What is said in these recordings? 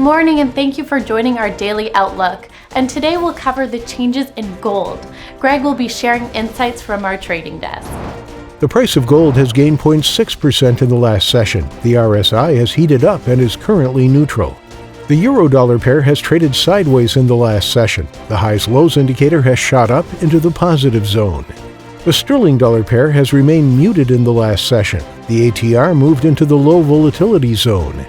morning and thank you for joining our daily outlook. And today we'll cover the changes in gold. Greg will be sharing insights from our trading desk. The price of gold has gained 0.6% in the last session. The RSI has heated up and is currently neutral. The euro-dollar pair has traded sideways in the last session. The highs-lows indicator has shot up into the positive zone. The sterling-dollar pair has remained muted in the last session. The ATR moved into the low volatility zone.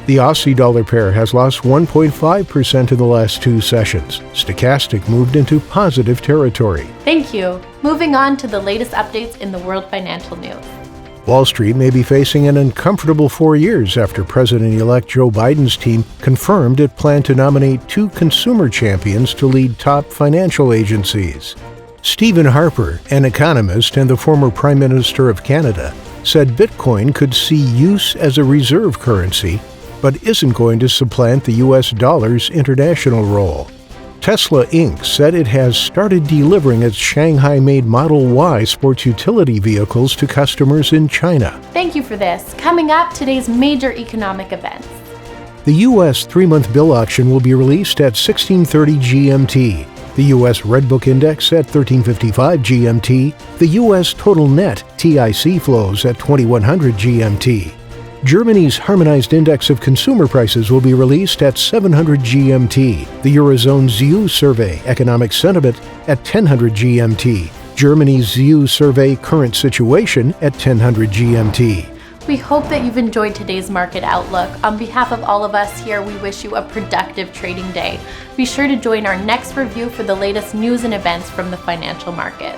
The Aussie-dollar pair has lost 1.5% in the last two sessions. Stochastic moved into positive territory. Thank you. Moving on to the latest updates in the world financial news. Wall Street may be facing an uncomfortable 4 years after President-elect Joe Biden's team confirmed it planned to nominate two consumer champions to lead top financial agencies. Stephen Harper, an economist and the former Prime Minister of Canada, said Bitcoin could see use as a reserve currency, but isn't going to supplant the U.S. dollar's international role. Tesla Inc. said it has started delivering its Shanghai-made Model Y sports utility vehicles to customers in China. Thank you for this. Coming up, today's major economic events. The U.S. 3-month bill auction will be released at 16:30 GMT. The U.S. Redbook Index at 13:55 GMT. The U.S. Total Net TIC flows at 2100 GMT. Germany's Harmonized Index of Consumer Prices will be released at 700 GMT. The Eurozone ZEW Survey Economic Sentiment at 1000 GMT. Germany's ZEW Survey Current Situation at 1000 GMT. We hope that you've enjoyed today's market outlook. On behalf of all of us here, we wish you a productive trading day. Be sure to join our next review for the latest news and events from the financial markets.